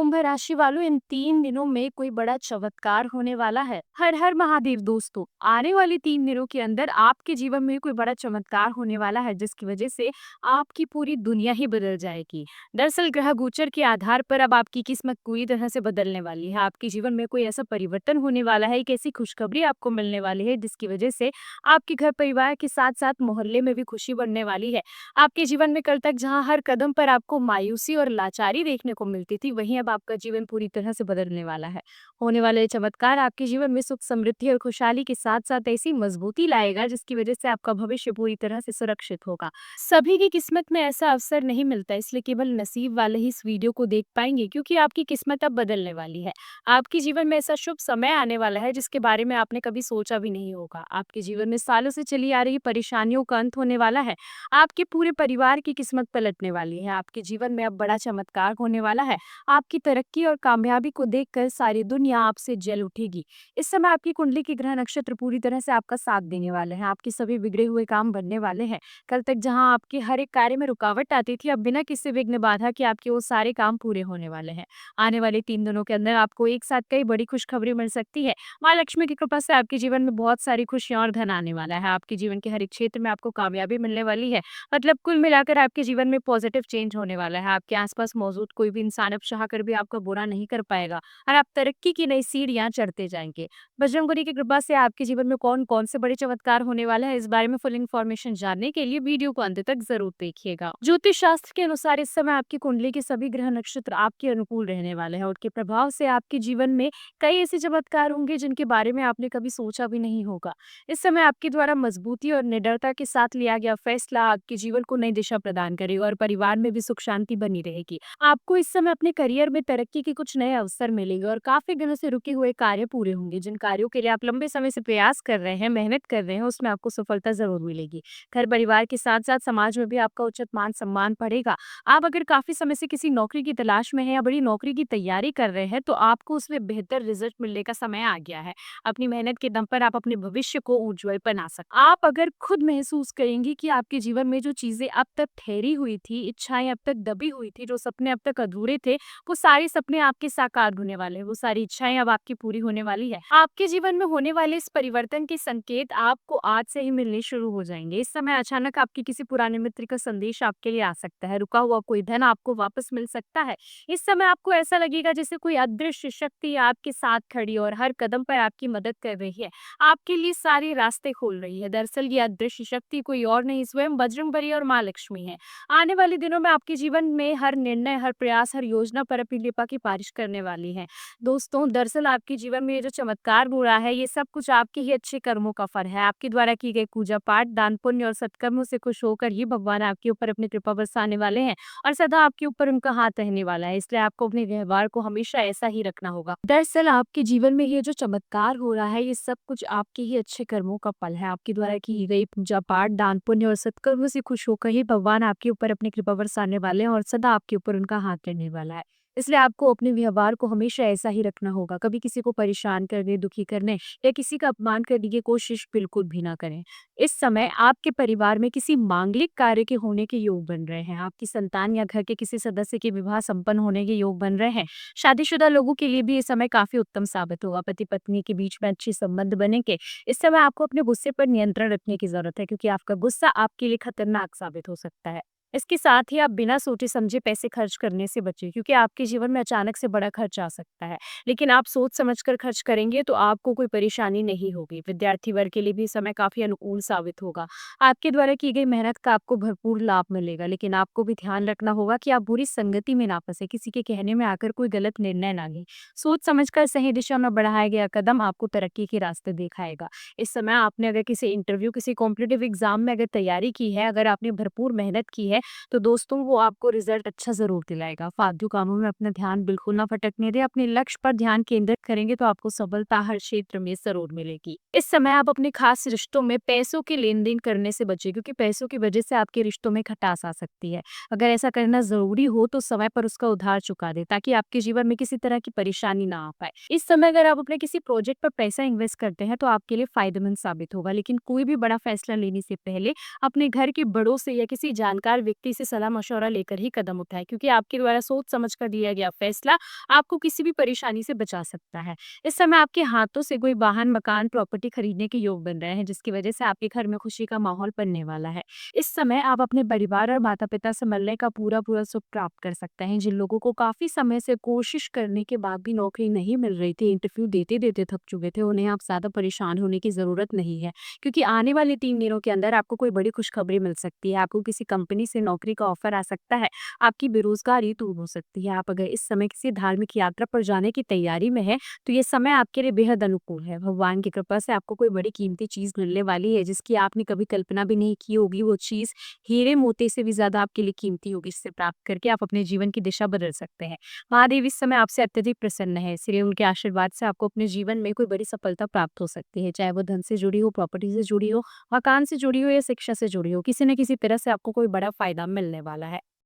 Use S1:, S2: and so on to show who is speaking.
S1: कुंभ राशि वालों, इन 3 दिनों में कोई बड़ा चमत्कार होने वाला है। हर हर महादेव दोस्तों, आने वाले 3 दिनों के अंदर आपके जीवन में कोई बड़ा चमत्कार होने वाला है, जिसकी वजह से आपकी पूरी दुनिया ही बदल जाएगी। दरअसल ग्रह गोचर के आधार पर अब आपकी किस्मत पूरी तरह से बदलने वाली है। आपके जीवन में कोई ऐसा परिवर्तन होने वाला है, एक ऐसी खुशखबरी आपको मिलने वाली है, जिसकी वजह से आपके घर परिवार के साथ साथ मोहल्ले में भी खुशी बढ़ने वाली है। आपके जीवन में कल तक जहां हर कदम पर आपको मायूसी और लाचारी देखने को मिलती थी, वहीं अब आपका जीवन पूरी तरह से बदलने वाला है। होने वाले ये चमत्कार आपके जीवन में सुख, समृद्धि और खुशहाली के साथ साथ ऐसी मजबूती लाएगा, जिसकी वजह से आपका भविष्य पूरी तरह से सुरक्षित होगा। सभी की किस्मत में ऐसा अवसर नहीं मिलता, इसलिए केवल नसीब वाले ही इस वीडियो को देख पाएंगे, क्योंकि आपकी किस्मत अब बदलने वाली है। आपके जीवन में ऐसा शुभ समय आने वाला है, जिसके बारे में आपने कभी सोचा भी नहीं होगा। आपके जीवन में सालों से चली आ रही परेशानियों का अंत होने वाला है। आपके पूरे परिवार की किस्मत पलटने वाली है। आपके जीवन में अब बड़ा चमत्कार होने वाला है। आपकी तरक्की और कामयाबी को देखकर सारी दुनिया आपसे जल उठेगी। इस समय आपकी कुंडली के ग्रह नक्षत्र पूरी तरह से आपका साथ देने वाले हैं। आपके सभी बिगड़े हुए काम बनने वाले हैं। कल तक जहां आपके हर एक कार्य में रुकावट आती थी, अब बिना किसी विघ्न बाधा के आपके वो सारे काम पूरे होने वाले हैं। आने वाले 3 दिनों के अंदर आपको एक साथ कई बड़ी खुशखबरी मिल सकती है। माँ लक्ष्मी की कृपा से आपके जीवन में बहुत सारी खुशियां और धन आने वाला है। आपके जीवन के हर एक क्षेत्र में आपको कामयाबी मिलने वाली है। मतलब कुल मिलाकर आपके जीवन में पॉजिटिव चेंज होने वाला है। आपके आसपास मौजूद कोई भी इंसान अब चाहकर भी आपका बुरा नहीं कर पाएगा और आप तरक्की की नई सीढ़ियां चढ़ते जाएंगे। बजरंगबली की कृपा से आपके जीवन में कौन कौन से बड़े चमत्कार होने वाला है, इस बारे में फुल इन्फॉर्मेशन जानने के लिए वीडियो को अंत तक जरूर देखिएगा। ज्योतिष शास्त्र के अनुसार इस समय आपकी कुंडली के सभी ग्रह नक्षत्र आपके अनुकूल रहने वाले हैं। उनके प्रभाव से आपके जीवन में कई ऐसे चमत्कार होंगे, जिनके बारे में आपने कभी सोचा भी नहीं होगा। इस समय आपके द्वारा मजबूती और निडरता के साथ लिया गया फैसला आपके जीवन को नई दिशा प्रदान करेगा और परिवार में भी सुख शांति बनी रहेगी। आपको इस समय अपने करियर में तरक्की के कुछ नए अवसर मिलेंगे और काफी दिनों से रुके हुए कार्य पूरे होंगे। जिन कार्यों के लिए आप लंबे समय से प्रयास कर रहे हैं, मेहनत कर रहे हैं, उसमें आपको सफलता जरूर मिलेगी। घर परिवार के साथ साथ समाज में भी आपका उचित मान सम्मान बढ़ेगा। आप अगर काफी समय से किसी नौकरी की तलाश में हैं या बड़ी नौकरी की तैयारी कर रहे हैं, तो आपको उसमें बेहतर रिजल्ट मिलने का समय आ गया है। अपनी मेहनत के दम पर आप अपने भविष्य को उज्जवल बना सकते हैं। आप अगर खुद महसूस करेंगे कि आपके जीवन में जो चीजें अब तक ठहरी हुई थी, इच्छाएं अब तक दबी हुई थी, जो सपने अब तक अधूरे थे, वो सारे सपने आपके साकार होने वाले हैं। वो सारी इच्छाएं अब आपकी पूरी होने वाली है। आपके जीवन में होने वाले इस परिवर्तन के संकेत आपको आज से ही मिलने शुरू हो जाएंगे। इस समय अचानक आपके किसी पुराने मित्र का संदेश आपके लिए आ सकता है। रुका हुआ कोई धन आपको वापस मिल सकता है। इस समय आपको ऐसा लगेगा जैसे कोई अदृश्य शक्ति आपके साथ खड़ी और हर कदम पर आपकी मदद कर रही है, आपके लिए सारे रास्ते खोल रही है। दरअसल ये अदृश्य शक्ति कोई और नहीं, स्वयं बजरंगबली और माँ लक्ष्मी है। आने वाले दिनों में आपके जीवन में हर निर्णय, हर प्रयास, हर योजना पर अपनी कृपा की बारिश करने वाली है। दोस्तों, दरअसल आपके जीवन में ये जो चमत्कार हो रहा है, ये सब कुछ आपके ही अच्छे कर्मों का फल है। आपके द्वारा की गई पूजा पाठ, दान पुण्य और सत्कर्मों से खुश होकर ही भगवान आपके ऊपर अपनी कृपा बरसाने वाले हैं और सदा आपके ऊपर उनका हाथ रहने वाला है। इसलिए आपको अपने व्यवहार को हमेशा ऐसा ही रखना होगा। दरअसल आपके जीवन में ये जो चमत्कार हो रहा है, ये सब कुछ आपके ही अच्छे कर्मों का फल है। आपके द्वारा की गई पूजा पाठ, दान पुण्य और सत्कर्मों से खुश होकर ही भगवान आपके ऊपर अपनी कृपा बरसाने वाले हैं और सदा आपके ऊपर उनका हाथ रहने वाला है। इसलिए आपको अपने व्यवहार को हमेशा ऐसा ही रखना होगा। कभी किसी को परेशान करने, दुखी करने या किसी का अपमान करने की कोशिश बिल्कुल भी ना करें। इस समय आपके परिवार में किसी मांगलिक कार्य के होने के योग बन रहे हैं। आपकी संतान या घर के किसी सदस्य के विवाह संपन्न होने के योग बन रहे हैं। शादीशुदा लोगों के लिए भी ये समय काफी उत्तम साबित होगा। पति पत्नी के बीच में अच्छे संबंध बनेंगे। इस समय आपको अपने गुस्से पर नियंत्रण रखने की जरूरत है, क्योंकि आपका गुस्सा आपके लिए खतरनाक साबित हो सकता है। इसके साथ ही आप बिना सोचे समझे पैसे खर्च करने से बचें, क्योंकि आपके जीवन में अचानक से बड़ा खर्च आ सकता है। लेकिन आप सोच समझकर खर्च करेंगे तो आपको कोई परेशानी नहीं होगी। विद्यार्थी वर्ग के लिए भी समय काफी अनुकूल साबित होगा। आपके द्वारा की गई मेहनत का आपको भरपूर लाभ मिलेगा, लेकिन आपको भी ध्यान रखना होगा कि आप बुरी संगति में ना फंसे, किसी के कहने में आकर कोई गलत निर्णय ना लें। सोच समझकर सही दिशा में बढ़ाया गया कदम आपको तरक्की के रास्ते दिखाएगा। इस समय आपने अगर किसी इंटरव्यू, किसी कॉम्पिटिटिव एग्जाम में अगर तैयारी की है, अगर आपने भरपूर मेहनत की है, तो दोस्तों वो आपको रिजल्ट अच्छा ज़रूर दिलाएगा। फालतू कामों में अपना ध्यान बिल्कुल ना भटकने दें। अपने लक्ष्य पर ध्यान केंद्रित करेंगे तो आपको सफलता हर क्षेत्र में ज़रूर मिलेगी। इस समय आप अपने खास रिश्तों में पैसों के लेन-देन करने से बचें, क्योंकि पैसों की वजह से आपके रिश्तों में खटास आ सकती है। अगर ऐसा करना ज़रूरी हो तो समय पर उसका उधार चुका दें, ताकि आपके जीवन में किसी तरह की परेशानी ना आ पाए। इस समय अगर आप अपने किसी प्रोजेक्ट पर पैसा इन्वेस्ट करते हैं तो आपके लिए फायदेमंद साबित होगा। लेकिन कोई भी बड़ा फैसला लेने से पहले अपने घर के बड़ों से या किसी जानकार व्यक्ति से सलाह-मशवरा लेकर ही कदम उठाएँ, क्योंकि आपके द्वारा सोच समझ कर लिया गया फैसला आपको किसी भी परेशानी से बचा सकता है। इस समय आपके हाथों से कोई वाहन, मकान, प्रॉपर्टी खरीदने के योग बन रहे हैं, जिसकी वजह से आपके घर में खुशी का माहौल बनने वाला है। इस समय आप अपने परिवार और माता-पिता से मिलने का पूरा-पूरा सुख प्राप्त कर सकते हैं। जिन लोगों को काफ़ी समय से कोशिश करने के बाद भी नौकरी नहीं मिल रही थी, इंटरव्यू देते-देते थक चुके थे, उन्हें अब ज़्यादा परेशान होने की ज़रूरत नहीं है, क्योंकि आने वाले 3 दिनों के अंदर आपको कोई बड़ी खुशखबरी मिल सकती है। आपको किसी कंपनी से नौकरी का ऑफ़र आ सकता है, आपकी बेरोज़गारी दूर हो सकती है। आप अगर इस समय किसी धार्मिक यात्रा पर जाने की तैयारी में हैं, तो ये समय आपके लिए बेहद अनुकूल है। भगवान की कृपा से आपको कोई बड़ी कीमती चीज़ मिलने वाली है, जिसकी आपने कभी कल्पना भी नहीं की होगी। वो चीज़ हीरे मोती से भी ज़्यादा आपके लिए कीमती होगी। जिसे प्राप्त करके आप अपने जीवन की दिशा बदल सकते हैं। महादेव इस समय आपसे अत्यधिक प्रसन्न है, इसलिए उनके आशीर्वाद से आपको अपने जीवन में कोई बड़ी सफलता प्राप्त हो सकती है। चाहे वो धन से जुड़ी हो, प्रॉपर्टी से जुड़ी हो, मकान से जुड़ी हो या शिक्षा से जुड़ी हो, किसी न किसी तरह से आपको कोई बड़ा फ़ायदा मिलने वाला है।